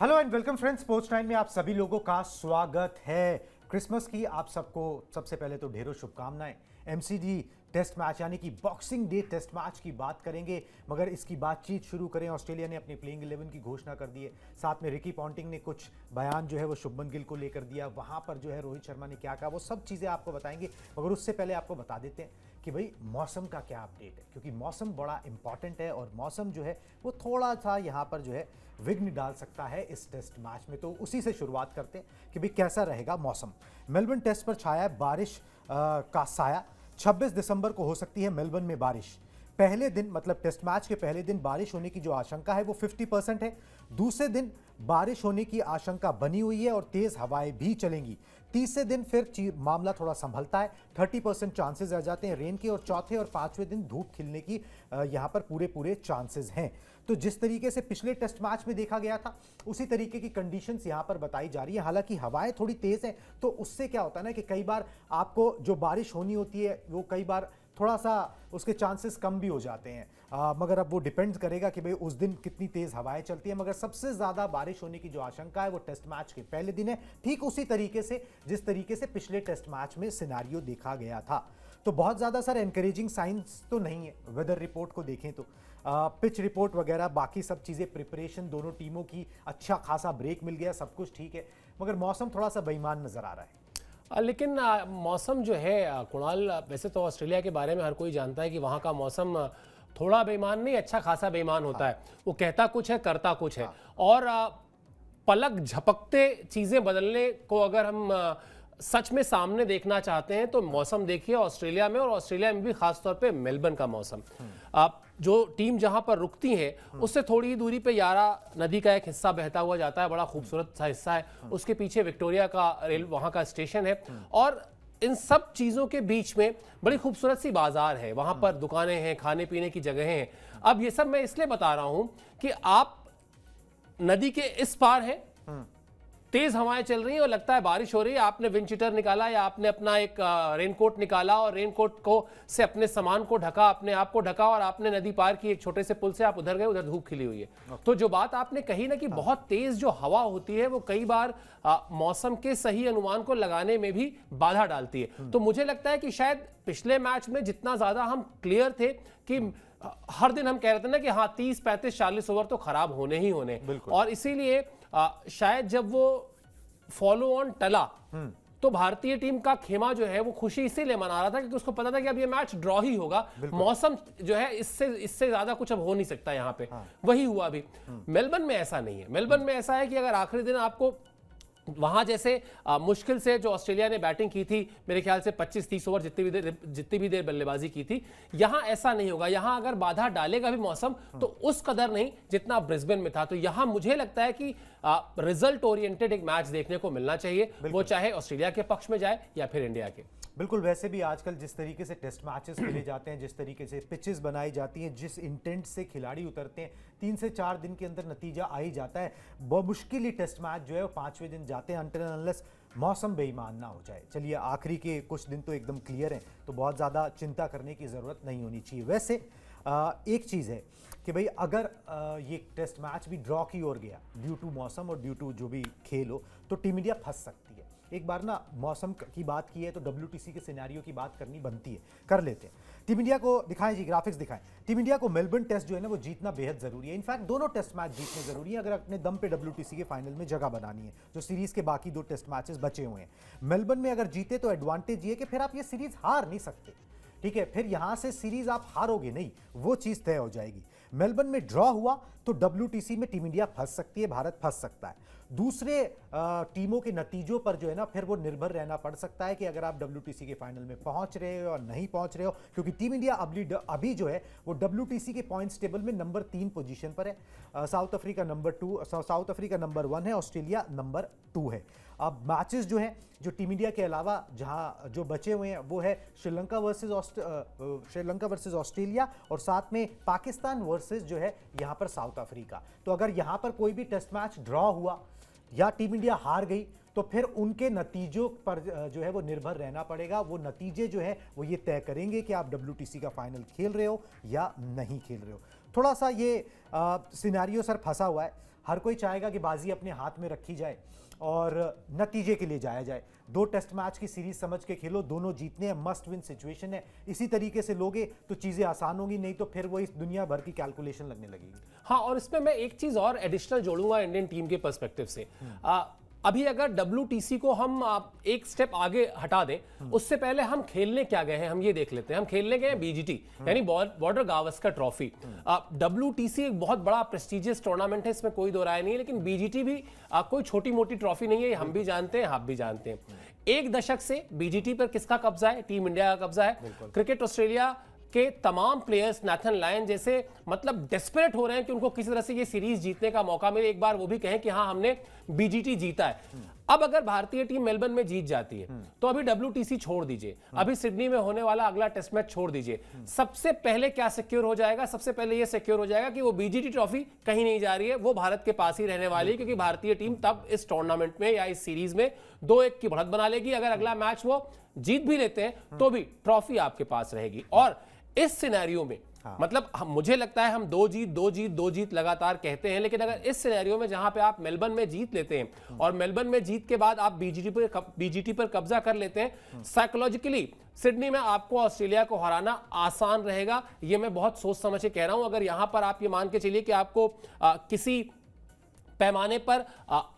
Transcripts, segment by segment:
Hello and welcome friends, sports time में आप सभी लोगों का स्वागत है। क्रिसमस की आप सबको सबसे पहले तो ढेरों शुभकामनाएं। एमसीडी टेस्ट मैच यानी कि बॉक्सिंग डे टेस्ट मैच की बात करेंगे, मगर इसकी बातचीत शुरू करें। ऑस्ट्रेलिया ने अपनी प्लेइंग 11 की घोषणा कर दी है। साथ में रिकी पॉन्टिंग ने कुछ बयान जो है वो शुभमन गिल को लेकर दिया। वहां पर जो है रोहित शर्मा ने क्या कहा, वो सब चीज़ें आपको बताएंगे। मगर उससे पहले आपको बता देते हैं कि भाई मौसम का क्या अपडेट है, क्योंकि मौसम बड़ा इंपॉर्टेंट है और मौसम जो है वो थोड़ा सा यहाँ पर जो है विघ्न डाल सकता है इस टेस्ट मैच में। तो उसी से शुरुआत करते हैं कि भाई कैसा रहेगा मौसम। मेलबर्न टेस्ट पर छाया है बारिश का साया। 26 दिसंबर को हो सकती है मेलबर्न में बारिश। पहले दिन मतलब टेस्ट मैच के पहले दिन बारिश होने की जो आशंका है वो 50% है। दूसरे दिन बारिश होने की आशंका बनी हुई है और तेज हवाएं भी चलेंगी। तीसरे दिन फिर मामला थोड़ा संभलता है, 30% चांसेस रह जाते हैं रेन के, और चौथे और पांचवें दिन धूप खिलने की यहां पर पूरे चांसेस हैं। तो जिस तरीके से पिछले टेस्ट मैच में देखा गया था उसी तरीके की कंडीशंस यहां पर बताई जा रही है। हालांकि हवाएं थोड़ी तेज हैं तो उससे क्या होता है ना कि कई बार आपको जो बारिश होनी होती है वो कई बार थोड़ा सा उसके चांसेस कम भी हो जाते हैं। मगर अब वो डिपेंड्स करेगा कि भाई उस दिन कितनी तेज हवाएं चलती है। मगर सबसे ज्यादा बारिश होने की जो आशंका है वो टेस्ट मैच के पहले दिन है, ठीक उसी तरीके से जिस तरीके से पिछले टेस्ट मैच में सिनारियो देखा गया था। तो बहुत ज्यादा सर एनकरेजिंग साइंस तो नहीं है। वेदर रिपोर्ट को देखें तो पिच रिपोर्ट वगैरह बाकी सब चीजें, प्रिपरेशन दोनों टीमों की अच्छा खासा ब्रेक मिल गया, सब कुछ ठीक है। मगर मौसम थोड़ा सा बेईमान नजर आ रहा है। लेकिन मौसम जो है कुणाल, वैसे तो ऑस्ट्रेलिया के बारे में हर कोई जानता है कि वहाँ का मौसम थोड़ा बेईमान नहीं, अच्छा खासा बेईमान होता है। वो कहता कुछ है, करता कुछ है। और पलक झपकते चीज़ें बदलने को अगर हम सच में सामने देखना चाहते हैं तो मौसम देखिए ऑस्ट्रेलिया में, और ऑस्ट्रेलिया में भी खासतौर पे मेलबर्न का मौसम। जो टीम जहां पर रुकती है उससे थोड़ी ही दूरी पे यारा नदी का एक हिस्सा बहता हुआ जाता है, बड़ा खूबसूरत सा हिस्सा है। उसके पीछे विक्टोरिया का रेल वहां का स्टेशन है, और इन सब चीजों के बीच में बड़ी खूबसूरत सी बाजार है। वहां पर दुकानें हैं, खाने पीने की जगह हैं। अब ये सब मैं इसलिए बता रहा हूं कि आप नदी के इस पार हैं, तेज हवाएं चल रही हैं और लगता है बारिश हो रही है। आपने विंडशीटर निकाला या आपने अपना एक रेनकोट निकाला और रेनकोट को से अपने सामान को ढका, अपने आप को ढका, और आपने नदी पार की। एक छोटे से पुल से आप उधर गए, उधर धूप खिली हुई है। तो जो बात आपने कही ना कि बहुत तेज जो हवा होती है वो कई बार मौसम के सही अनुमान को लगाने में भी बाधा डालती है। तो मुझे लगता है कि शायद पिछले मैच में जितना ज्यादा हम क्लियर थे कि हर दिन हम कह रहे थे ना कि हाँ 30, 35, 40 ओवर तो खराब होने ही होने, और इसीलिए शायद जब वो फॉलो ऑन टला तो भारतीय टीम का खेमा जो है वो खुशी इसीलिए मना रहा था क्योंकि उसको पता था कि अब ये मैच ड्रॉ ही होगा। मौसम जो है इससे ज्यादा कुछ अब हो नहीं सकता यहाँ पे। वही हुआ भी। मेलबर्न में ऐसा नहीं है। मेलबर्न में ऐसा है कि अगर आखिरी दिन आपको वहां जैसे मुश्किल से जो ऑस्ट्रेलिया ने बैटिंग की थी, मेरे ख्याल से 25-30 ओवर जितनी भी देर बल्लेबाजी की थी, यहां ऐसा नहीं होगा। यहां अगर बाधा डालेगा भी मौसम तो उस कदर नहीं जितना ब्रिस्बेन में था। तो यहां मुझे लगता है कि रिजल्ट ओरिएंटेड एक मैच देखने को मिलना चाहिए, वो चाहे ऑस्ट्रेलिया के पक्ष में जाए या फिर इंडिया के। बिल्कुल। वैसे भी आजकल जिस तरीके से टेस्ट मैचेस खेले जाते हैं, जिस तरीके से पिचेस बनाई जाती हैं, जिस इंटेंट से खिलाड़ी उतरते हैं, 3 से 4 दिन के अंदर नतीजा आ ही जाता है। बहुत मुश्किल ही टेस्ट मैच जो है वो 5वें दिन जाते हैं, अनटिल अनलेस मौसम बेईमान ना हो जाए। चलिए, आखिरी के कुछ दिन तो एकदम क्लियर हैं, तो बहुत ज़्यादा चिंता करने की ज़रूरत नहीं होनी चाहिए। वैसे एक चीज़ है कि भाई अगर ये टेस्ट मैच भी ड्रॉ की ओर गया ड्यू टू मौसम और ड्यू टू जो भी खेल हो, तो टीम इंडिया फंस सकती है। एक बार ना मौसम की बात की है तो WTC के सिनेरियो की बात करनी बनती है, कर लेते हैं। टीम इंडिया को दिखाएं जी, ग्राफिक्स दिखाएं। टीम इंडिया को मेलबर्न टेस्ट जो है ना वो जीतना बेहद जरूरी है। इनफैक्ट दोनों टेस्ट मैच जीतने जरूरी है अगर अपने दम पे WTC के फाइनल में जगह बनानी है, जो सीरीज के बाकी 2 टेस्ट मैचेस बचे हुए हैं। मेलबर्न में अगर जीते तो एडवांटेज ये कि फिर आप ये सीरीज हार नहीं सकते, ठीक है। फिर यहां से सीरीज आप हारोगे नहीं, वो चीज तय हो जाएगी। मेलबर्न में ड्रॉ हुआ तो WTC में टीम इंडिया फंस सकती है, भारत फंस सकता है। दूसरे टीमों के नतीजों पर जो है ना फिर वो निर्भर रहना पड़ सकता है कि अगर आप WTC के फाइनल में पहुंच रहे हो और नहीं पहुंच रहे हो, क्योंकि टीम इंडिया अभी जो है वो WTC के पॉइंट्स टेबल में नंबर 3 पोजीशन पर है। साउथ अफ्रीका नंबर 1 है, ऑस्ट्रेलिया नंबर 2 है। अब मैचेस जो हैं जो टीम इंडिया के अलावा जहां जो बचे हुए हैं वो है श्रीलंका वर्सेस ऑस्ट्रेलिया, और साथ में पाकिस्तान वर्सेस जो है यहां पर साउथ अफ्रीका। तो अगर यहां पर कोई भी टेस्ट मैच ड्रॉ हुआ या टीम इंडिया हार गई तो फिर उनके नतीजों पर जो है वो निर्भर रहना पड़ेगा। वो नतीजे जो है वो ये तय करेंगे कि आप WTC का फाइनल खेल रहे हो या नहीं खेल रहे हो। थोड़ा सा ये सिनेरियो सर फंसा हुआ है। हर कोई चाहेगा कि बाजी अपने हाथ में रखी जाए और नतीजे के लिए जाया जाए। 2 टेस्ट मैच की सीरीज समझ के खेलो, दोनों जीतने हैं, मस्ट विन सिचुएशन है। इसी तरीके से लोगे तो चीजें आसान होंगी, नहीं तो फिर वो इस दुनिया भर की कैलकुलेशन लगने लगेगी। हाँ, और इसमें मैं एक चीज और एडिशनल जोड़ूंगा इंडियन टीम के पर्सपेक्टिव से। अभी अगर WTC को हम एक स्टेप आगे हटा दें, उससे पहले हम खेलने क्या गए हैं हम ये देख लेते हैं। हम खेलने गए हैं BGT यानी बॉर्डर गावस्कर ट्रॉफी। WTC एक बहुत बड़ा प्रेस्टिजियस टूर्नामेंट है, इसमें कोई दो राय नहीं है, लेकिन BGT भी कोई छोटी मोटी ट्रॉफी नहीं है, हम भी जानते हैं, आप भी जानते हैं। एक दशक से BGT पर किसका कब्जा है? टीम इंडिया का कब्जा है। क्रिकेट ऑस्ट्रेलिया के तमाम प्लेयर्स नाथन लायन जैसे मतलब डेस्परेट हो रहे हैं कि उनको किसी तरह से ये सीरीज जीतने का मौका मिले, एक बार वो भी कहें कि हाँ हमने BGT जीता है। अब अगर भारतीय टीम मेलबर्न में जीत जाती है तो अभी WTC छोड़ दीजिए, अभी सिडनी में होने वाला अगला टेस्ट मैच छोड़ दीजिए। सबसे पहले क्या सिक्योर हो जाएगा? सबसे पहले ये सिक्योर हो जाएगा कि वो BGT ट्रॉफी कहीं नहीं जा रही है, वो भारत के पास ही रहने वाली है, क्योंकि भारतीय टीम तब इस टूर्नामेंट में या इस सीरीज में 2-1 की बढ़त बना लेगी। अगर अगला मैच वो जीत भी लेते हैं तो भी ट्रॉफी आपके पास रहेगी। और इस सिनेरियो में मतलब मुझे लगता है हम 2 जीत लगातार कहते हैं, लेकिन अगर इस सिनेरियो में जहां पे आप मेलबर्न में जीत लेते हैं और मेलबर्न में जीत के बाद आप BGT पर कब्जा कर लेते हैं, साइकोलॉजिकली सिडनी में आपको ऑस्ट्रेलिया को हराना आसान रहेगा। ये मैं बहुत सोच समझ के कह रहा हूं। अगर यहां पर आप ये मान के चलिए कि आपको किसी पैमाने पर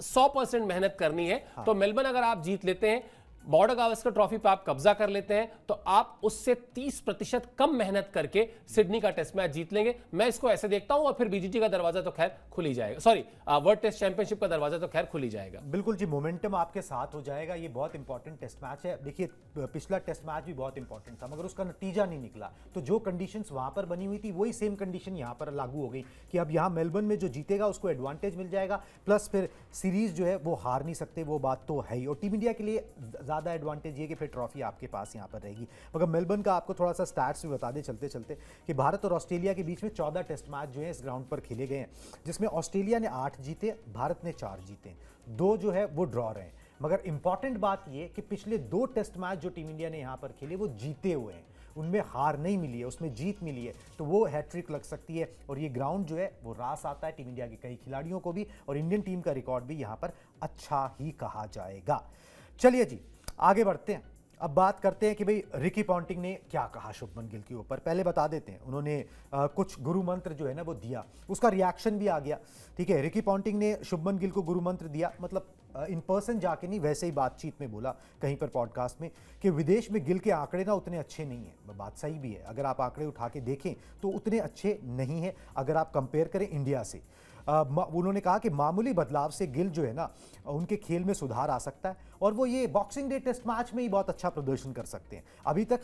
100% मेहनत करनी है, तो मेलबर्न अगर आप जीत लेते हैं, बॉर्डर गावस्कर ट्रॉफी पे आप कब्जा कर लेते हैं, तो आप उससे 30% कम मेहनत करके सिडनी का टेस्ट मैच जीत लेंगे। मैं इसको ऐसे देखता हूं, और फिर BGT का दरवाजा तो खैर खुल ही जाएगा, सॉरी वर्ल्ड टेस्ट चैंपियनशिप का दरवाजा तो खैर खुल ही जाएगा। बिल्कुल जी, मोमेंटम आपके साथ हो जाएगा। ये बहुत इंपॉर्टेंट टेस्ट मैच है। देखिए पिछला टेस्ट मैच भी बहुत इंपॉर्टेंट था, मगर उसका नतीजा नहीं निकला, तो जो कंडीशंस वहां पर बनी हुई थी वही सेम कंडीशन यहां पर लागू हो गई कि अब यहां मेलबर्न में जो जीतेगा उसको एडवांटेज मिल जाएगा, प्लस फिर सीरीज जो है वो हार नहीं सकते, वो बात तो है ही। और टीम इंडिया के लिए ज्यादा एडवांटेज ये कि फिर ट्रॉफी आपके पास यहां पर रहेगी। मगर मेलबर्न का आपको थोड़ा सा स्टैट्स भी बता दे चलते चलते कि भारत और ऑस्ट्रेलिया के बीच में 14 टेस्ट मैच जो है इस ग्राउंड पर खेले गए हैं, जिसमें ऑस्ट्रेलिया ने 8 जीते, भारत ने 4 जीते, 2 जो है वो ड्रॉ रहे। मगर इंपॉर्टेंट बात ये कि पिछले 2 टेस्ट मैच जो टीम इंडिया ने यहां पर खेले वो जीते हुए हैं, उनमें हार नहीं मिली है, उसमें जीत मिली है, तो वो हैट्रिक लग सकती है। और ये ग्राउंड जो है वो रास आता है टीम इंडिया के कई खिलाड़ियों को भी, और इंडियन टीम का रिकॉर्ड भी यहां पर अच्छा ही कहा जाएगा। चलिए जी आगे बढ़ते हैं। अब बात करते हैं कि भाई रिकी पॉन्टिंग ने क्या कहा शुभमन गिल के ऊपर। पहले बता देते हैं, उन्होंने कुछ गुरु मंत्र जो है ना वो दिया, उसका रिएक्शन भी आ गया। ठीक है, रिकी पॉन्टिंग ने शुभमन गिल को गुरु मंत्र दिया, मतलब इन पर्सन जाके नहीं, वैसे ही बातचीत में बोला कहीं पर पॉडकास्ट में कि विदेश में गिल के आंकड़े ना उतने अच्छे नहीं हैं। बात सही भी है, अगर आप आंकड़े उठा के देखें तो उतने अच्छे नहीं हैं अगर आप कंपेयर करें इंडिया से। उन्होंने कहा कि मामूली बदलाव से गिल जो है ना उनके खेल में सुधार आ सकता है, और वो ये बॉक्सिंग डे टेस्ट मैच में ही बहुत अच्छा प्रदर्शन कर सकते हैं। अभी तक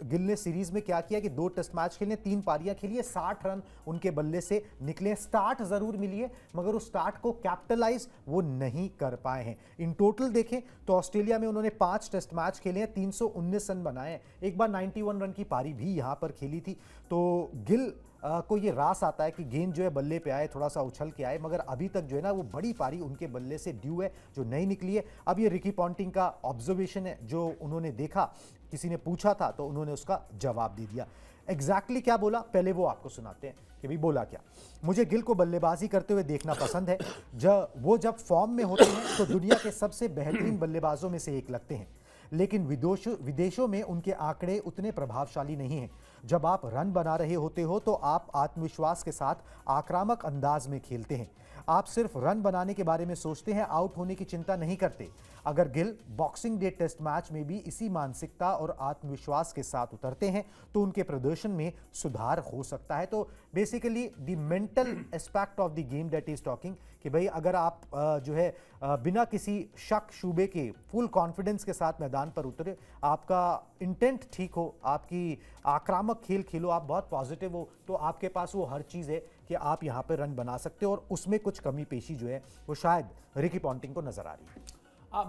गिल ने सीरीज में क्या किया कि 2 टेस्ट मैच खेले, 3 पारियां खेली है, 60 रन उनके बल्ले से निकले। स्टार्ट जरूर मिली है, मगर उस स्टार्ट को कैपिटलाइज वो नहीं कर पाए हैं। इन टोटल देखें तो ऑस्ट्रेलिया में उन्होंने 5 टेस्ट मैच खेले हैं, 319 रन बनाए हैं, एक बार 91 रन की पारी भी यहां पर खेली थी। तो गिल को ये रास आता है कि गेंद जो है बल्ले पे आए, थोड़ा सा उछल के आए, मगर अभी तक जो है ना वो बड़ी पारी उनके बल्ले से ड्यू है जो नहीं निकली है। अब ये रिकी पॉन्टिंग का ऑब्जर्वेशन है जो उन्होंने देखा, किसी ने पूछा था तो उन्होंने उसका जवाब दे दिया। एग्जैक्टली क्या बोला पहले वो आपको सुनाते हैं कि भाई बोला क्या। मुझे गिल को बल्लेबाजी करते हुए देखना पसंद है, जब फॉर्म में होते हैं तो दुनिया के सबसे बेहतरीन बल्लेबाजों में से एक लगते हैं, लेकिन विदेशों में उनके आंकड़े उतने प्रभावशाली नहीं हैं। जब आप रन बना रहे होते हो तो आप आत्मविश्वास के साथ आक्रामक अंदाज में खेलते हैं, आप सिर्फ रन बनाने के बारे में सोचते हैं, आउट होने की चिंता नहीं करते। अगर Gill boxing day test match में भी इसी मानसिकता और आत्मविश्वास के साथ उतरते हैं तो उनके प्रदर्शन में सुधार हो सकता है। तो basically the mental aspect of the game that is talking कि भाई अगर आप जो है बिना किसी शक शुबे के फुल कॉन्फिडेंस के साथ मैदान पर उतरे, आपका इंटेंट ठीक हो, आपकी आक्रामक खेल खेलो, आप बहुत पॉजिटिव हो, तो आपके पास वो हर चीज़ है कि आप यहाँ पर रन बना सकते हो। और उसमें कुछ कमी पेशी जो है वो शायद रिकी पॉन्टिंग को नजर आ रही है।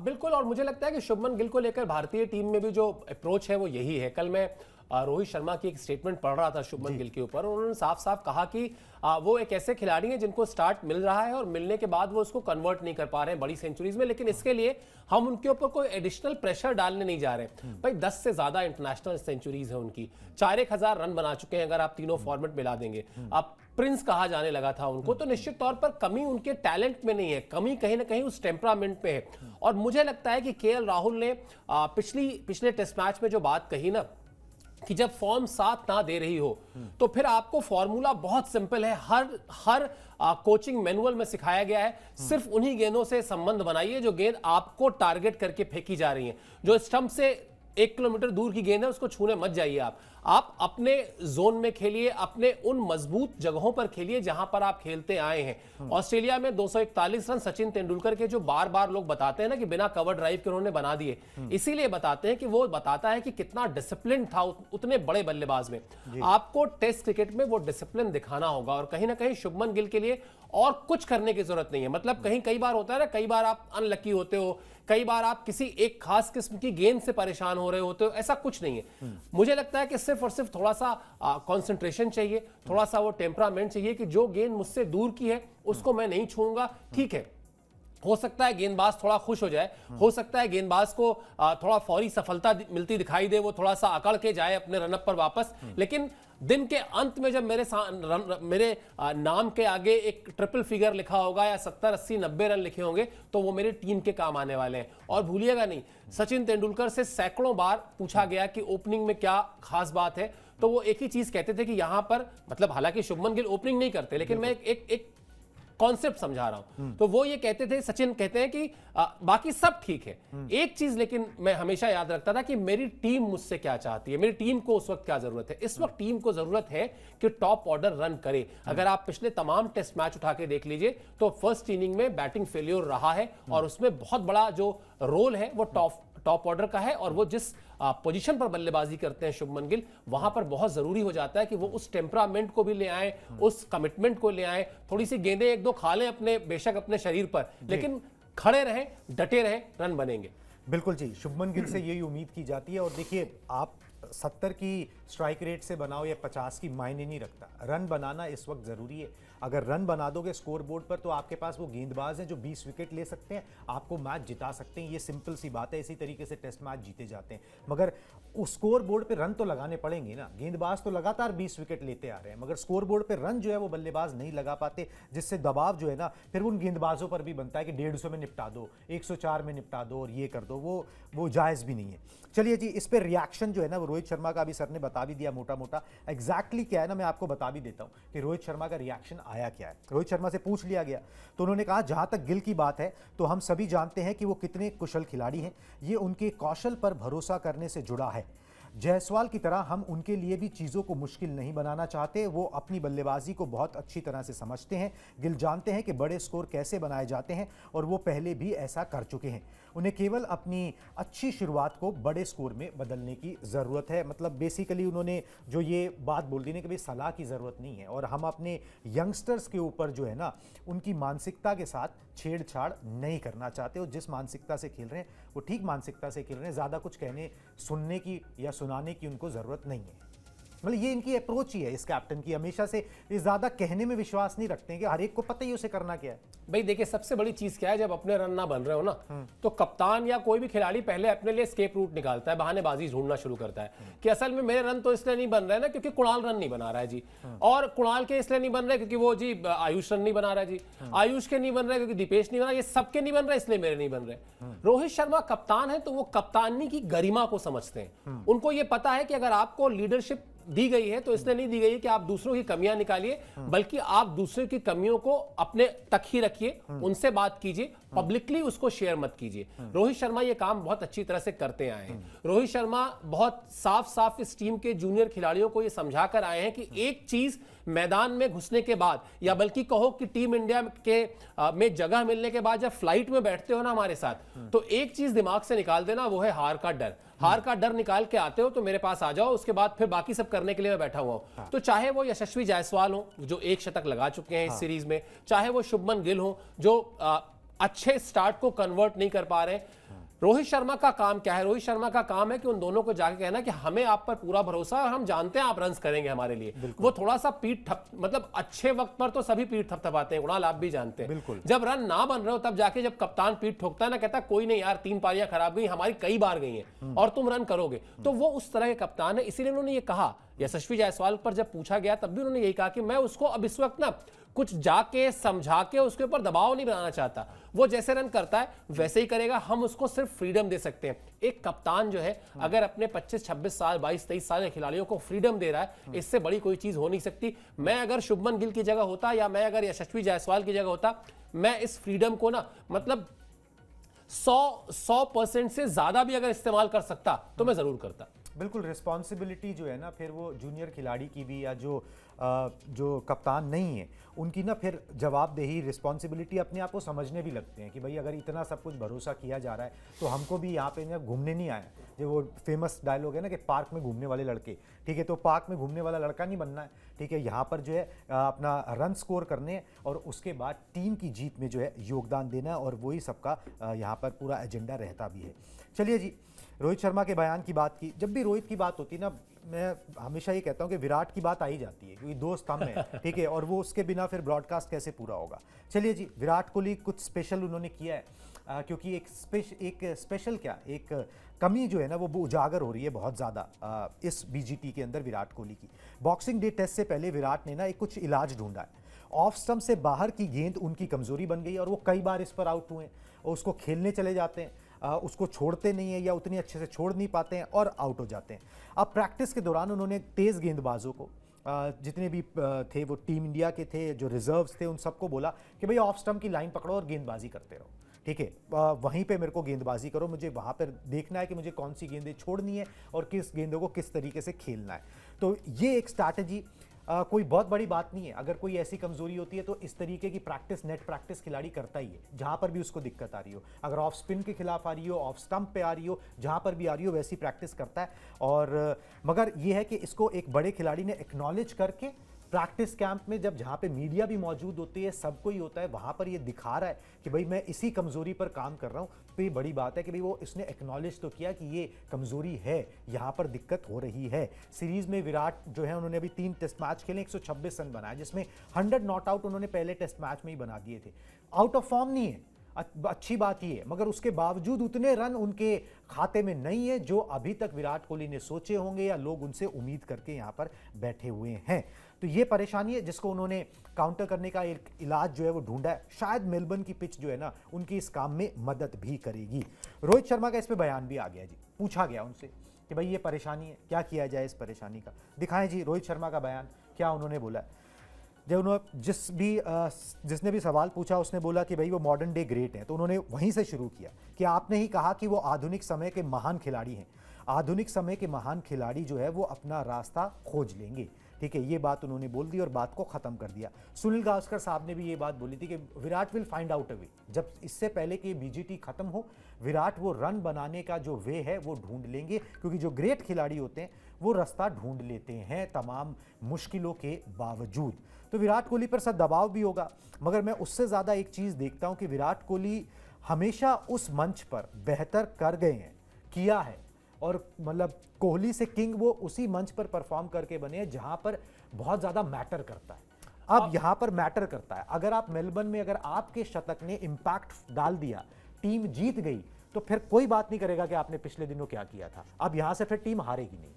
बिल्कुल, और मुझे लगता है कि शुभमन गिल को लेकर भारतीय टीम में भी जो अप्रोच है वो यही है। कल मैं रोहित शर्मा की एक स्टेटमेंट पढ़ रहा था शुभमन गिल के ऊपर, और उन्होंने साफ साफ कहा कि वो एक ऐसे खिलाड़ी हैं जिनको स्टार्ट मिल रहा है और मिलने के बाद वो उसको कन्वर्ट नहीं कर पा रहे हैं बड़ी सेंचुरीज में, लेकिन इसके लिए हम उनके ऊपर कोई एडिशनल प्रेशर डालने नहीं जा रहे। भाई 10 से ज्यादा इंटरनेशनल सेंचुरीज है उनकी, 4,000 रन बना चुके हैं अगर आप तीनों फॉर्मेट मिला देंगे। आप प्रिंस कहा जाने लगा था उनको, तो निश्चित तौर पर कमी उनके टैलेंट में नहीं है, कमी कहीं ना कहीं उस टेम्परामेंट पे है। और मुझे लगता है कि केएल राहुल ने पिछले टेस्ट मैच में जो बात कही ना कि जब फॉर्म साथ ना दे रही हो तो फिर आपको फॉर्मूला बहुत सिंपल है, हर कोचिंग मैनुअल में सिखाया गया है, सिर्फ उन्हीं गेंदों से संबंध बनाइए जो गेंद आपको टारगेट करके फेंकी जा रही है। जो स्टंप से 1 किलोमीटर दूर की गेंद है उसको छूने मत जाइए। आप अपने जोन में खेलिए, अपने उन मजबूत जगहों पर खेलिए जहां पर आप खेलते आए हैं। ऑस्ट्रेलिया में 241 रन सचिन तेंदुलकर के जो बार बार लोग बताते हैं ना कि बिना कवर ड्राइव के उन्होंने बना दिए, इसीलिए बताते हैं कि वो बताता है कि कितना डिसिप्लिन था उतने बड़े बल्लेबाज में। आपको टेस्ट क्रिकेट में वो डिसिप्लिन दिखाना होगा और कहीं ना कहीं शुभमन गिल के लिए और कुछ करने की जरूरत नहीं है। मतलब कई बार होता है ना, कई बार आप अनलकी होते हो, कई बार आप किसी एक खास किस्म की गेंद से परेशान हो रहे होते हो, ऐसा कुछ नहीं है। मुझे लगता है कि सिर्फ और सिर्फ थोड़ा सा कंसंट्रेशन चाहिए, थोड़ा सा वो टेम्परामेंट चाहिए कि जो गेंद मुझसे दूर की है उसको मैं नहीं छूऊंगा। ठीक है, हो सकता है गेंदबाज थोड़ा खुश हो जाए, हो सकता है गेंदबाज को थोड़ा फौरी सफलता मिलती दिखाई दे, वो थोड़ा सा अकड़ के जाए अपने रनअप पर वापस, लेकिन दिन के अंत में जब मेरे नाम के आगे एक ट्रिपल फिगर लिखा होगा या 70, 80, 90 रन लिखे होंगे तो वो मेरी टीम के काम आने वाले हैं। और भूलिएगा नहीं, सचिन तेंदुलकर से सैकड़ों बार पूछा गया कि ओपनिंग में क्या खास बात है, तो वो एक ही चीज कहते थे कि यहां पर, मतलब हालांकि शुभमन गिल ओपनिंग नहीं करते, लेकिन मैं एक कॉन्सेप्ट समझा रहा हूं, तो वो ये कहते थे, सचिन कहते हैं कि बाकी सब ठीक है, एक चीज लेकिन मैं हमेशा याद रखता था कि मेरी टीम मुझसे क्या चाहती है, मेरी टीम को उस वक्त क्या जरूरत है। इस वक्त टीम को जरूरत है कि टॉप ऑर्डर रन करे। अगर आप पिछले तमाम टेस्ट मैच उठा के देख लीजिए तो फर्स्ट इनिंग में बैटिंग फेल्योर रहा है और उसमें बहुत बड़ा जो रोल है वो टॉप ऑर्डर का है। और वो जिस पोजीशन पर बल्लेबाजी करते हैं शुभमन गिल, वहां पर बहुत जरूरी हो जाता है कि वो उस टेम्परामेंट को भी ले आए, उस कमिटमेंट को ले आए, थोड़ी सी गेंदें 1-2 खा लें अपने, बेशक अपने शरीर पर, लेकिन खड़े रहें, डटे रहें, रन बनेंगे। बिल्कुल जी, शुभमन गिल से यही उम्मीद की जाती है। और देखिए, आप 70 की स्ट्राइक रेट से बनाओ या 50 की, मायने नहीं रखता, रन बनाना इस वक्त जरूरी है। अगर रन बना दोगे स्कोर बोर्ड पर तो आपके पास वो गेंदबाज हैं जो 20 विकेट ले सकते हैं, आपको मैच जिता सकते हैं। ये सिंपल सी बात है, इसी तरीके से टेस्ट मैच जीते जाते हैं। मगर उस स्कोर बोर्ड पे रन तो लगाने पड़ेंगे ना। गेंदबाज तो लगातार 20 विकेट लेते आ रहे हैं, मगर स्कोर बोर्ड पे रन जो है वो बल्लेबाज नहीं लगा पाते, जिससे दबाव जो है ना फिर उन गेंदबाजों पर भी बनता है कि 150 में निपटा दो, 104 में निपटा दो और ये कर दो, वो जायज़ भी नहीं है। चलिए जी, इस पर रिएक्शन जो है ना वो रोहित शर्मा का भी सर ने बता भी दिया मोटा मोटा। एग्जैक्टली क्या है ना, मैं आपको बता भी देता हूं कि रोहित शर्मा का रिएक्शन आया क्या है। रोहित शर्मा से पूछ लिया गया तो उन्होंने कहा, जहां तक गिल की बात है तो हम सभी जानते हैं कि वो कितने कुशल खिलाड़ी हैं, ये उनके कौशल पर भरोसा करने से जुड़ा है। जायसवाल की तरह हम उनके लिए भी चीज़ों को मुश्किल नहीं बनाना चाहते। वो अपनी बल्लेबाजी को बहुत अच्छी तरह से समझते हैं। गिल जानते हैं कि बड़े स्कोर कैसे बनाए जाते हैं और वो पहले भी ऐसा कर चुके हैं। उन्हें केवल अपनी अच्छी शुरुआत को बड़े स्कोर में बदलने की ज़रूरत है। मतलब बेसिकली उन्होंने जो ये बात बोल दी ना कि भाई सलाह की ज़रूरत नहीं है और हम अपने यंगस्टर्स के ऊपर जो है ना उनकी मानसिकता के साथ छेड़छाड़ नहीं करना चाहते। और जिस मानसिकता से खेल रहे हैं वो ठीक मानसिकता से खेल रहे हैं। ज़्यादा कुछ कहने सुनने की या सुनाने की उनको ज़रूरत नहीं है। मतलब ये इनकी अप्रोच ही है इस कैप्टन की, हमेशा से ये ज़्यादा कहने में विश्वास नहीं रखते हैं कि हर एक को पता ही उसे करना क्या है। भाई देखिए, सबसे बड़ी चीज क्या है, जब अपने रन ना बन रहे हो ना तो कप्तान या कोई भी खिलाड़ी पहले अपने लिए स्केप रूट निकालता है, बहानेबाजी ढूंढना शुरू करता है कि असल में मेरे रन तो इसलिए नहीं बन रहे ना क्योंकि कुणाल रन नहीं बना रहा है जी, और कुणाल के इसलिए नहीं बन रहे क्योंकि वो जी आयुष रन नहीं बना रहा है जी, आयुष के नहीं बन रहे क्योंकि दीपेश नहीं बना, ये सबके नहीं बन रहे इसलिए मेरे नहीं बन रहे। रोहित शर्मा कप्तान है तो वो कप्तानी की गरिमा को समझते हैं। उनको ये पता है कि अगर आपको लीडरशिप दी गई है तो इसलिए नहीं दी गई है कि आप दूसरों की कमियां निकालिए, बल्कि आप दूसरों की कमियों को अपने तक ही रखिए, उनसे बात कीजिए, पब्लिकली उसको शेयर मत कीजिए। रोहित शर्मा ये काम बहुत अच्छी तरह से करते आए हैं। रोहित शर्मा बहुत साफ साफ इस टीम के जूनियर खिलाड़ियों को ये समझा कर आए हैं कि एक चीज मैदान में घुसने के बाद, या बल्कि कहो कि टीम इंडिया के में जगह मिलने के बाद जब फ्लाइट में बैठते हो ना हमारे साथ, तो एक चीज दिमाग से निकाल देना, वो है हार का डर। हार का डर निकाल के आते हो तो मेरे पास आ जाओ, उसके बाद फिर बाकी सब करने के लिए मैं बैठा हुआ हूं। तो चाहे वो यशस्वी जायसवाल हो जो 1 शतक लगा चुके हैं इस सीरीज में, चाहे वो शुभमन गिल हो जो अच्छे स्टार्ट को कन्वर्ट नहीं कर पा रहे, रोहित शर्मा का काम क्या है? रोहित शर्मा का काम है कि उन दोनों को जाके कहना कि हमें आप पर पूरा भरोसा है और हम जानते हैं आप रन्स करेंगे हमारे लिए। वो थोड़ा सा पीठ थप, मतलब अच्छे वक्त पर तो सभी पीठ थपथपाते हैं, कुणाल आप भी जानते हैं। जब रन ना बन रहे हो तब जाके जब कप्तान पीठ ठोकता है ना, कहता कोई नहीं यार, 3 पारियां खराब गई, हमारी कई बार गई हैं और तुम रन करोगे, तो वो उस तरह के कप्तान है। इसीलिए उन्होंने ये कहा यशस्वी जायसवाल पर जब पूछा गया तब भी उन्होंने यही कहा कि मैं उसको अब इस वक्त ना कुछ जाके समझा के उसके ऊपर दबाव नहीं बनाना चाहता, वो जैसे रन करता है वैसे ही करेगा, हम उसको सिर्फ फ्रीडम दे सकते हैं। एक कप्तान जो है अगर अपने 25-26 साल 22-23 साल के खिलाड़ियों को फ्रीडम दे रहा है, इससे बड़ी कोई चीज हो नहीं सकती। मैं अगर शुभमन गिल की जगह होता या मैं अगर यशस्वी जायसवाल की जगह होता, मैं इस फ्रीडम को ना मतलब 100% से ज्यादा भी अगर इस्तेमाल कर सकता तो मैं जरूर करता। बिल्कुल, रिस्पॉन्सिबिलिटी जो है ना फिर वो जूनियर खिलाड़ी की भी, या जो कप्तान नहीं है उनकी ना फिर जवाबदेही, रिस्पॉन्सिबिलिटी अपने आप को समझने भी लगते हैं कि भाई अगर इतना सब कुछ भरोसा किया जा रहा है तो हमको भी यहाँ पे ना घूमने नहीं आया। जो वो फेमस डायलॉग है ना कि पार्क में घूमने वाले लड़के, ठीक है, तो पार्क में घूमने वाला लड़का नहीं बनना है, ठीक है, यहाँ पर जो है अपना रन स्कोर करने हैं और उसके बाद टीम की जीत में जो है योगदान देना है, और वही सबका यहाँ पर पूरा एजेंडा रहता भी है। चलिए जी, रोहित शर्मा के बयान की बात की। जब भी रोहित की बात होती है ना, मैं हमेशा ये कहता हूँ कि विराट की बात आ ही जाती है, क्योंकि दो स्तंभ है, ठीक है, और वो उसके बिना फिर ब्रॉडकास्ट कैसे पूरा होगा। चलिए जी, विराट कोहली कुछ स्पेशल उन्होंने किया है, क्योंकि एक स्पेशल क्या, एक कमी जो है ना वो उजागर हो रही है बहुत ज़्यादा इस बीजीटी के अंदर विराट कोहली की। बॉक्सिंग डे टेस्ट से पहले विराट ने ना एक कुछ इलाज ढूंढा है। ऑफ स्टंप से बाहर की गेंद उनकी कमजोरी बन गई और वो कई बार इस पर आउट हुए और उसको खेलने चले जाते हैं, उसको छोड़ते नहीं है या उतनी अच्छे से छोड़ नहीं पाते हैं और आउट हो जाते हैं। अब प्रैक्टिस के दौरान उन्होंने तेज़ गेंदबाजों को, जितने भी थे वो टीम इंडिया के थे, जो रिजर्व्स थे, उन सबको बोला कि भाई ऑफ स्टंप की लाइन पकड़ो और गेंदबाजी करते रहो, ठीक है, वहीं पे मेरे को गेंदबाजी करो, मुझे वहाँ पर देखना है कि मुझे कौन सी गेंदें छोड़नी है और किस गेंदों को किस तरीके से खेलना है। तो ये एक स्ट्रैटेजी कोई बहुत बड़ी बात नहीं है। अगर कोई ऐसी कमजोरी होती है तो इस तरीके की प्रैक्टिस, नेट प्रैक्टिस खिलाड़ी करता ही है, जहां पर भी उसको दिक्कत आ रही हो, अगर ऑफ स्पिन के खिलाफ आ रही हो, ऑफ स्टंप पे आ रही हो, जहां पर भी आ रही हो वैसी प्रैक्टिस करता है। और मगर यह है कि इसको एक बड़े खिलाड़ी ने एक्नॉलेज करके प्रैक्टिस कैंप में, जब जहाँ पे मीडिया भी मौजूद होती है, सबको ही होता है, वहाँ पर ये दिखा रहा है कि भाई मैं इसी कमज़ोरी पर काम कर रहा हूँ, तो ये बड़ी बात है कि भाई वो इसने एक्नॉलेज तो किया कि ये कमज़ोरी है, यहाँ पर दिक्कत हो रही है। सीरीज़ में विराट जो है उन्होंने अभी 3 टेस्ट मैच खेले, 126 रन बनाए, जिसमें 100 नॉट आउट उन्होंने पहले टेस्ट मैच में ही बना दिए थे। आउट ऑफ फॉर्म नहीं है, अच्छी बात ये है, मगर उसके बावजूद उतने रन उनके खाते में नहीं है जो अभी तक विराट कोहली ने सोचे होंगे या लोग उनसे उम्मीद करके यहाँ पर बैठे हुए हैं। तो ये परेशानी है जिसको उन्होंने काउंटर करने का एक इलाज जो है वो ढूंढा है। शायद मेलबर्न की पिच जो है ना उनकी इस काम में मदद भी करेगी। रोहित शर्मा का इस पे बयान भी आ गया जी, पूछा गया उनसे कि भाई ये परेशानी है, क्या किया जाए इस परेशानी का। दिखाएं जी रोहित शर्मा का बयान, क्या उन्होंने बोला है। जब उन्होंने जिसने भी सवाल पूछा उसने बोला कि भाई वो मॉडर्न डे ग्रेट हैं, तो उन्होंने वहीं से शुरू किया कि आपने ही कहा कि वो आधुनिक समय के महान खिलाड़ी हैं। आधुनिक समय के महान खिलाड़ी जो है वो अपना रास्ता खोज लेंगे, ठीक है, ये बात उन्होंने बोल दी और बात को ख़त्म कर दिया। सुनील गावस्कर साहब ने भी ये बात बोली थी कि Virat will find out a way. जब इससे पहले कि बीजीटी ख़त्म हो, विराट वो रन बनाने का जो वे है वो ढूंढ लेंगे, क्योंकि जो ग्रेट खिलाड़ी होते हैं वो रास्ता ढूंढ लेते हैं तमाम मुश्किलों के बावजूद। तो विराट कोहली पर सब दबाव भी होगा, मगर मैं उससे ज़्यादा एक चीज़ देखता हूँ कि विराट कोहली हमेशा उस मंच पर बेहतर कर गए हैं, किया है, और मतलब कोहली से किंग वो उसी मंच पर परफॉर्म करके बने हैं जहां पर बहुत ज़्यादा मैटर करता है। अब यहां पर मैटर करता है, अगर आप मेलबर्न में अगर आपके शतक ने इंपैक्ट डाल दिया, टीम जीत गई, तो फिर कोई बात नहीं करेगा कि आपने पिछले दिनों क्या किया था। अब यहां से फिर टीम हारेगी नहीं।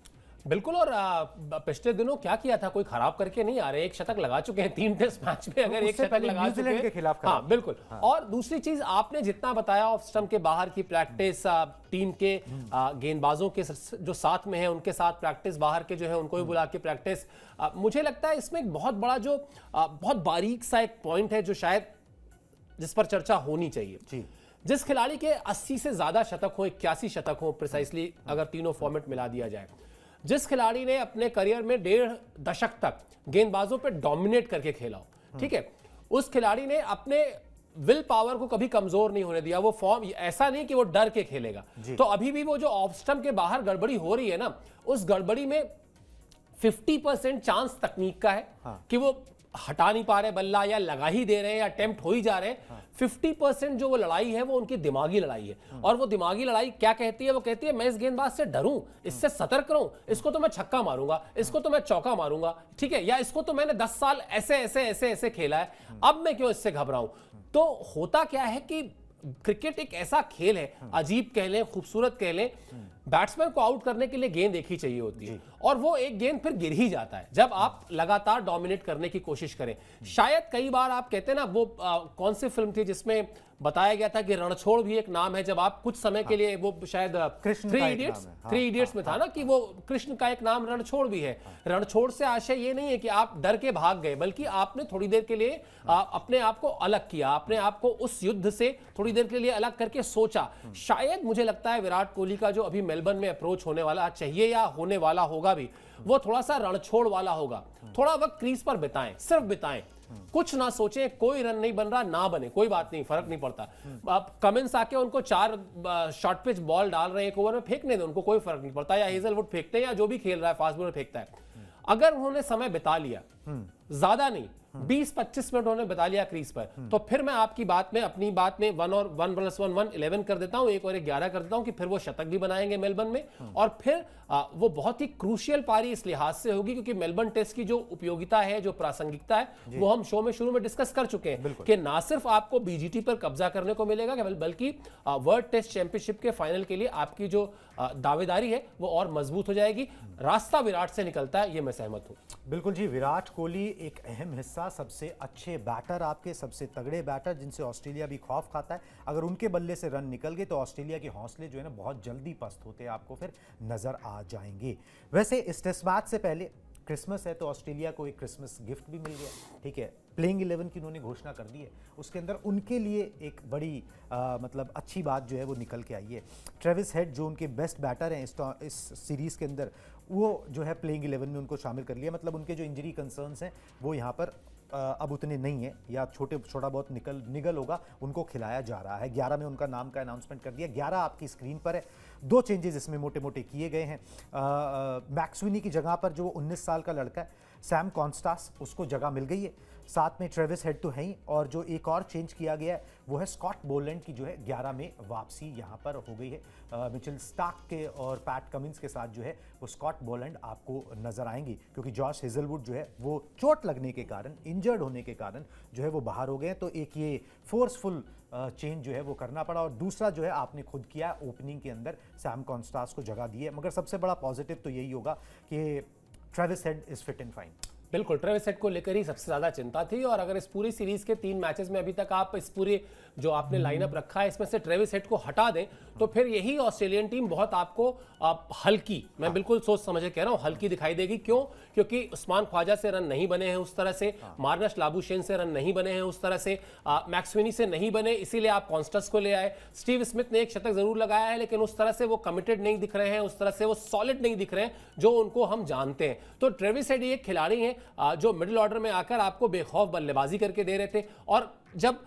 बिल्कुल, और पिछले दिनों क्या किया था, कोई खराब करके नहीं आ रहे, एक शतक लगा चुके हैं 3 टेस्ट मैच में, अगर एक शतक लगा चुके हैं के खिलाफ। हाँ बिल्कुल। हाँ। और दूसरी चीज आपने जितना बताया ऑफ स्टंप के बाहर की प्रैक्टिस, टीम के गेंदबाजों के जो साथ में है उनके साथ प्रैक्टिस, बाहर के जो है उनको भी बुला के प्रैक्टिस, मुझे लगता है इसमें एक बहुत बड़ा जो बहुत बारीक सा एक पॉइंट है जो शायद जिस पर चर्चा होनी चाहिए। जिस खिलाड़ी के 80 से ज्यादा शतक हो, 81 शतक हो प्रिसाइसली, अगर तीनों फॉर्मेट मिला दिया जाए, जिस खिलाड़ी ने अपने करियर में 1.5 दशक तक गेंदबाजों पे डोमिनेट करके खेला हो, ठीक है, उस खिलाड़ी ने अपने विल पावर को कभी कमजोर नहीं होने दिया। वो फॉर्म ऐसा नहीं कि वो डर के खेलेगा, तो अभी भी वो जो ऑफ स्टंप के बाहर गड़बड़ी हो रही है ना, उस गड़बड़ी में 50% चांस तकनीक का है। हाँ। कि वो हटा नहीं पा रहे बल्ला, या लगा ही दे रहे हैं, या अटेम्प्ट हो ही जा रहे हैं। हाँ। 50% जो वो लड़ाई है वो उनकी दिमागी लड़ाई है। और वो दिमागी लड़ाई क्या कहती है, वो कहती है मैं इस गेंदबाज से डरूं, इससे सतर्क रहूं, इसको तो मैं छक्का मारूंगा, इसको तो मैं चौका मारूंगा, ठीक है, या इसको तो मैंने 10 साल ऐसे ऐसे ऐसे ऐसे खेला है, अब मैं क्यों इससे घबराऊं। तो होता क्या है कि क्रिकेट एक ऐसा खेल है, अजीब कह लें, खूबसूरत कह लें, बैट्समैन को आउट करने के लिए गेंद एक ही चाहिए होती है और वो एक गेंद फिर गिर ही जाता है जब आप लगातार डोमिनेट करने की कोशिश करें। शायद कई बार आप कहते हैं ना, वो कौन सी फिल्म थी जिसमें बताया गया था कि रणछोड़ भी एक नाम है, जब आप कुछ समय के लिए, वो शायद थ्री इडियट्स में था ना, कि वो कृष्ण का एक नाम रणछोड़ भी है। रणछोड़ से आशय ये नहीं है कि आप डर के भाग गए, बल्कि आपने थोड़ी देर के लिए अपने आप को अलग किया, अपने आप को उस युद्ध से थोड़ी देर के लिए अलग करके सोचा। शायद मुझे लगता है विराट कोहली का जो अभी मेलबर्न में अप्रोच होने वाला चाहिए या होने वाला होगा भी, वो थोड़ा सा रणछोड़ वाला होगा। थोड़ा वक्त क्रीज पर बिताएं, सिर्फ बिताएं, कुछ ना सोचें, कोई रन नहीं बन रहा ना बने, कोई बात नहीं, फर्क नहीं पड़ता। अब कमिंस आके उनको 4 शॉर्ट पिच बॉल डाल रहे हैं, एक ओवर में फेंकने दें, उनको कोई फर्क नहीं पड़ता, या हेजलवुड फेंकते हैं या जो भी खेल रहा है फास्ट बॉलर फेंकता है। अगर उन्होंने समय बिता लिया, ज्यादा नहीं 20-25 मिनट उन्होंने बिता लिया क्रीज पर, तो फिर मैं आपकी बात में, अपनी बात में 1 और 1+1 11 कर देता हूं, 1 और 11 कर देता हूं कि फिर वो शतक भी बनाएंगे मेलबर्न में। और फिर वो बहुत ही क्रूशियल पारी इस लिहाज से होगी क्योंकि मेलबर्न टेस्ट की जो उपयोगिता है, जो प्रासंगिकता है, वो हम शो में शुरू में डिस्कस कर चुके हैं कि ना सिर्फ आपको बीजीटी पर कब्जा करने को मिलेगा, बल्कि वर्ल्ड टेस्ट चैंपियनशिप के फाइनल के लिए आपकी जो दावेदारी है वो और मजबूत हो जाएगी। रास्ता विराट से निकलता है, ये मैं सहमत हूं। बिल्कुल जी, विराट कोहली एक अहम हिस्सा, सबसे अच्छे बैटर, आपके सबसे तगड़े बैटर, जिनसे ऑस्ट्रेलिया भी खौफ खाता है। अगर उनके बल्ले से रन निकल गए तो ऑस्ट्रेलिया के हौसले जो है ना बहुत जल्दी पस्त होते हैं, आपको फिर नजर आ जाएंगे। वैसे इस टेस्ट मैच से पहले क्रिसमस है, तो ऑस्ट्रेलिया को एक क्रिसमस गिफ्ट भी मिल गया, ठीक है। प्लेइंग 11 की उन्होंने घोषणा कर दी है, उसके अंदर उनके लिए एक बड़ी मतलब अच्छी बात जो है वो निकल के आई है। ट्रेविस हेड जो उनके बेस्ट बैटर हैं इस सीरीज़ के अंदर, वो जो है प्लेइंग 11 में उनको शामिल कर लिया। मतलब उनके जो इंजरी कंसर्न्स हैं वो यहाँ पर अब उतने नहीं है, या छोटा बहुत निगल होगा, उनको खिलाया जा रहा है। 11 में उनका नाम का अनाउंसमेंट कर दिया। 11 आपकी स्क्रीन पर है। 2 चेंजेस इसमें मोटे मोटे किए गए हैं। मैक्सविनी की जगह पर जो 19 साल का लड़का है सैम कॉन्स्टास, उसको जगह मिल गई है। साथ में ट्रेविस हेड तो है ही, और जो एक और चेंज किया गया है वो है स्कॉट बोलैंड की जो है 11 में वापसी यहाँ पर हो गई है। मिचेल स्टार्क के और पैट कमिंस के साथ जो है वो स्कॉट बोलैंड आपको नजर आएंगी, क्योंकि जॉश हेजलवुड जो है वो चोट लगने के कारण, इंजर्ड होने के कारण जो है वो बाहर हो गए हैं। तो एक ये फोर्सफुल चेंज जो है वो करना पड़ा। और दूसरा जो है आपने खुद किया, ओपनिंग के अंदर सैम कॉन्स्टास को जगह दी है। मगर सबसे बड़ा पॉजिटिव तो यही होगा कि Travis head is fit and fine. बिल्कुल, ट्रेविस हेड को लेकर ही सबसे ज्यादा चिंता थी। और अगर इस पूरी सीरीज के 3 मैचेस में अभी तक आप इस पूरे जो आपने लाइनअप रखा है इसमें से ट्रेविस हेड को हटा दें, तो फिर यही ऑस्ट्रेलियन टीम बहुत आपको हल्की, मैं बिल्कुल सोच समझ के कह रहा हूं, हल्की दिखाई देगी। क्यों? क्योंकि उस्मान ख्वाजा से रन नहीं बने हैं उस तरह से, मार्नस लाबुशेन से रन नहीं बने हैं उस तरह से, मैक्सविनी से नहीं बने, इसीलिए आप कॉन्स्टस को ले आए। स्टीव स्मिथ ने एक शतक जरूर लगाया है, लेकिन उस तरह से वो कमिटेड नहीं दिख रहे हैं, उस तरह से वो सॉलिड नहीं दिख रहे हैं जो उनको हम जानते हैं। तो ट्रेविस हेड एक खिलाड़ी हैं जो मिडिल ऑर्डर में आकर आपको बेखौफ बल्लेबाजी करके दे रहे थे। और जब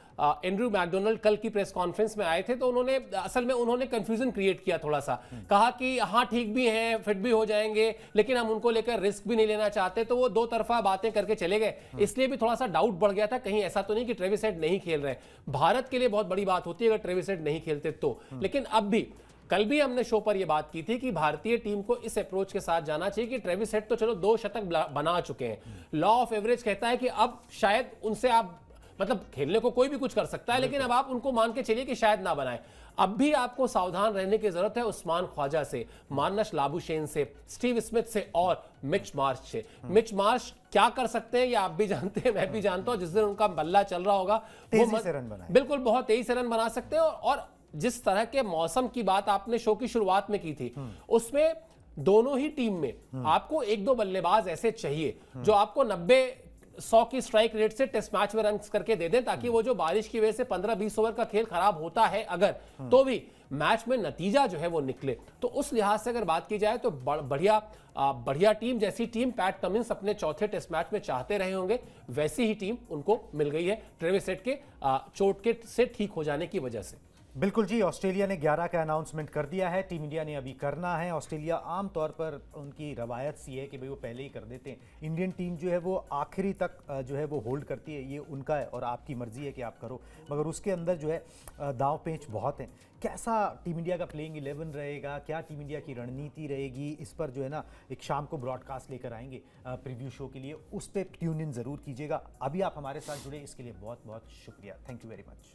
एंड्रू मैकडोनल्ड कल की प्रेस कॉन्फ्रेंस में आए थे तो उन्होंने कंफ्यूजन क्रिएट किया, थोड़ा सा कहा कि हाँ ठीक भी हैं, फिट भी हो जाएंगे, लेकिन हम उनको लेकर रिस्क भी नहीं लेना चाहते। तो वो 2 तरफा बातें करके चले गए, इसलिए भी थोड़ा सा डाउट बढ़ गया था, कहीं ऐसा तो नहीं कि ट्रेविस हेड नहीं खेल रहे। भारत के लिए बहुत बड़ी बात होती है अगर ट्रेविस हेड नहीं खेलते तो। लेकिन अब भी, कल भी हमने शो पर यह बात की थी कि भारतीय टीम को इस अप्रोच के साथ जाना चाहिए कि ट्रेविस हेड तो चलो 2 शतक बना चुके हैं, लॉ ऑफ एवरेज कहता है कि अब शायद उनसे आप, मतलब खेलने को कोई भी कुछ कर सकता है, लेकिन अब आप उनको मान के चलिए कि शायद ना बनाए। अब भी आपको सावधान रहने की जरूरत है उस्मान ख्वाजा से, मार्नस लाबुशेन से, स्टीव स्मिथ से और मिच मार्श से। मिच मार्श क्या कर सकते हैं ये आप भी जानते हैं, मैं भी जानता हूं। जिस दिन उनका बल्ला चल रहा होगा तेजी से रन बनाए, बिल्कुल बहुत तेजी से रन बना सकते हैं। और जिस तरह के मौसम की बात आपने शो की शुरुआत में की थी, उसमें दोनों ही टीम में आपको 1-2 बल्लेबाज ऐसे चाहिए जो आपको 90-100 की स्ट्राइक रेट से टेस्ट मैच में रन करके दे दें, ताकि वो जो बारिश की वजह से 15-20 ओवर का खेल खराब होता है अगर, तो भी मैच में नतीजा जो है वो निकले। तो उस लिहाज से अगर बात की जाए तो बढ़िया टीम, जैसी टीम पैट कमिंस अपने चौथे टेस्ट मैच में चाहते रहे होंगे, वैसी ही टीम उनको मिल गई है ट्रेविस हेड के चोट के से ठीक हो जाने की वजह से। बिल्कुल जी, ऑस्ट्रेलिया ने 11 का अनाउंसमेंट कर दिया है, टीम इंडिया ने अभी करना है। ऑस्ट्रेलिया आमतौर पर उनकी रवायत सी है कि भाई वो पहले ही कर देते हैं। इंडियन टीम जो है वो आखिरी तक जो है वो होल्ड करती है, ये उनका है और आपकी मर्जी है कि आप करो, मगर उसके अंदर जो है दांव पेंच बहुत हैं। कैसा टीम इंडिया का प्लेइंग 11 रहेगा, क्या टीम इंडिया की रणनीति रहेगी, इस पर जो है ना एक शाम को ब्रॉडकास्ट लेकर आएंगे प्रीव्यू शो के लिए, उस पर ट्यून इन ज़रूर कीजिएगा। अभी आप हमारे साथ जुड़े इसके लिए बहुत बहुत शुक्रिया, थैंक यू वेरी मच।